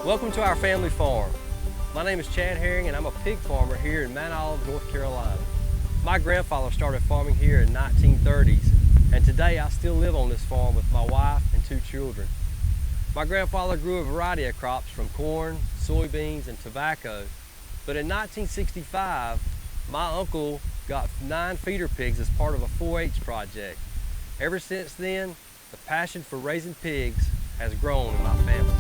Welcome to our family farm. My name is Chad Herring and I'm a pig farmer here in Mount Olive, North Carolina. My grandfather started farming here in the 1930s and today I still live on this farm with my wife and 2 children. My grandfather grew a variety of crops from corn, soybeans, and tobacco, but in 1965 my uncle got 9 feeder pigs as part of a 4-H project. Ever since then, the passion for raising pigs has grown in my family.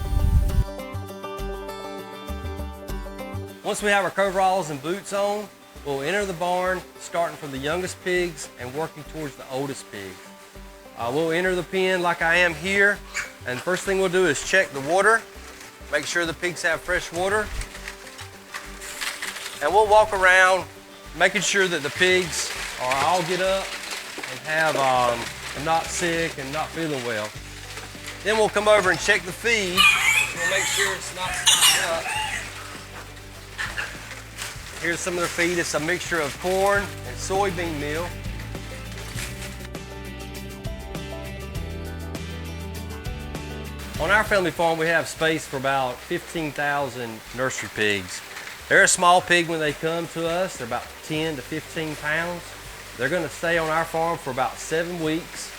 Once we have our coveralls and boots on, we'll enter the barn starting from the youngest pigs and working towards the oldest pigs. We'll enter the pen like I am here, and the first thing we'll do is check the water, make sure the pigs have fresh water, and we'll walk around making sure that the pigs are all get up and are not sick and not feeling well. Then we'll come over and check the feed. We'll make sure it's not stocked up. Here's some of their feed. It's a mixture of corn and soybean meal. On our family farm, we have space for about 15,000 nursery pigs. They're a small pig when they come to us. They're about 10 to 15 pounds. They're going to stay on our farm for about 7 weeks.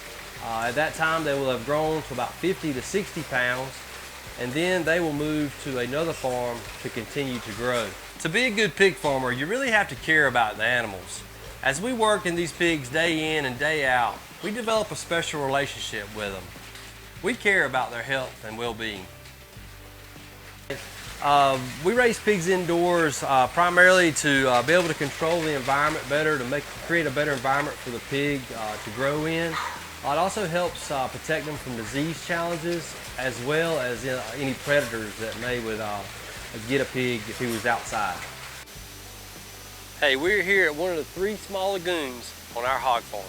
At that time, they will have grown to about 50 to 60 pounds, and then they will move to another farm to continue to grow. To be a good pig farmer, you really have to care about the animals. As we work in these pigs day in and day out, we develop a special relationship with them. We care about their health and well-being. We raise pigs indoors primarily to be able to control the environment better, to create a better environment for the pig to grow in. It also helps protect them from disease challenges as well as any predators that would get a pig if he was outside. Hey, we're here at one of the 3 small lagoons on our hog farm.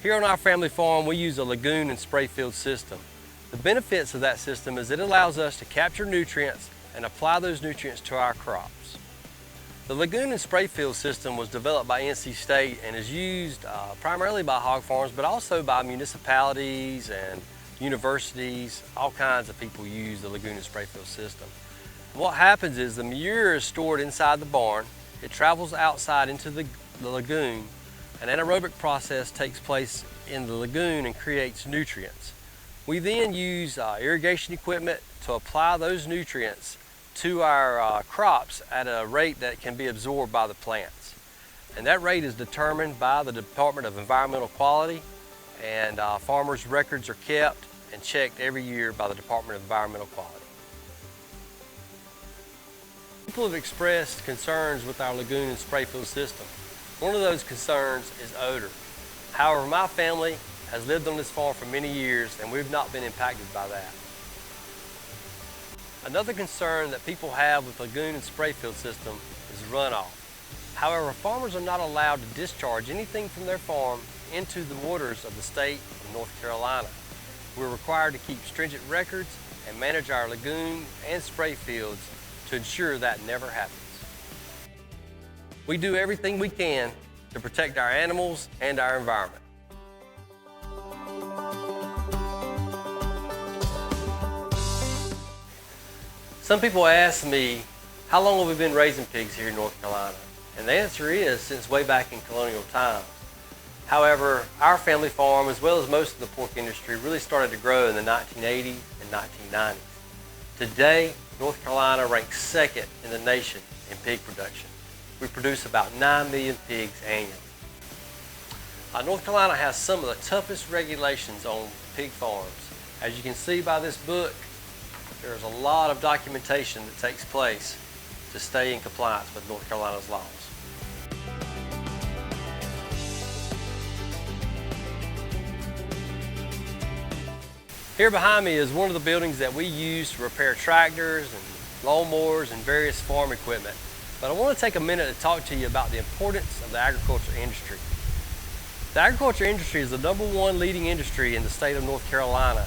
Here on our family farm, we use a lagoon and spray field system. The benefits of that system is it allows us to capture nutrients and apply those nutrients to our crops. The lagoon and spray field system was developed by NC State and is used primarily by hog farms, but also by municipalities and universities. All kinds of people use the lagoon and spray field system. What happens is the manure is stored inside the barn. It travels outside into the lagoon. An anaerobic process takes place in the lagoon and creates nutrients. We then use irrigation equipment to apply those nutrients to our crops at a rate that can be absorbed by the plants. And that rate is determined by the Department of Environmental Quality, and farmers' records are kept and checked every year by the Department of Environmental Quality. People have expressed concerns with our lagoon and spray field system. One of those concerns is odor. However, my family has lived on this farm for many years and we've not been impacted by that. Another concern that people have with the lagoon and spray field system is runoff. However, farmers are not allowed to discharge anything from their farm into the waters of the state of North Carolina. We're required to keep stringent records and manage our lagoon and spray fields to ensure that never happens. We do everything we can to protect our animals and our environment. Some people ask me, how long have we been raising pigs here in North Carolina? And the answer is since way back in colonial times. However, our family farm, as well as most of the pork industry, really started to grow in the 1980s and 1990s. Today, North Carolina ranks 2nd in the nation in pig production. We produce about 9 million pigs annually. North Carolina has some of the toughest regulations on pig farms. As you can see by this book, there's a lot of documentation that takes place to stay in compliance with North Carolina's laws. Here behind me is one of the buildings that we use to repair tractors and lawnmowers and various farm equipment. But I want to take a minute to talk to you about the importance of the agriculture industry. The agriculture industry is the #1 leading industry in the state of North Carolina,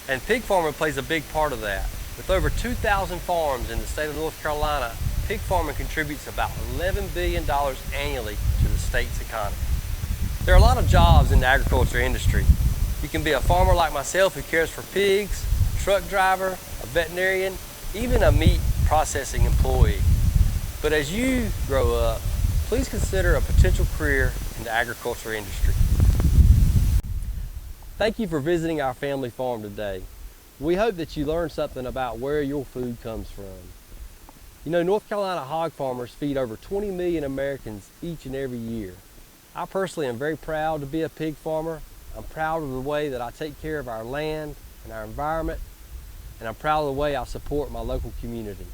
and pig farming plays a big part of that. With over 2,000 farms in the state of North Carolina, pig farming contributes about $11 billion annually to the state's economy. There are a lot of jobs in the agriculture industry. You can be a farmer like myself who cares for pigs, a truck driver, a veterinarian, even a meat processing employee. But as you grow up, please consider a potential career in the agriculture industry. Thank you for visiting our family farm today. We hope that you learned something about where your food comes from. You know, North Carolina hog farmers feed over 20 million Americans each and every year. I personally am very proud to be a pig farmer. I'm proud of the way that I take care of our land and our environment, and I'm proud of the way I support my local community.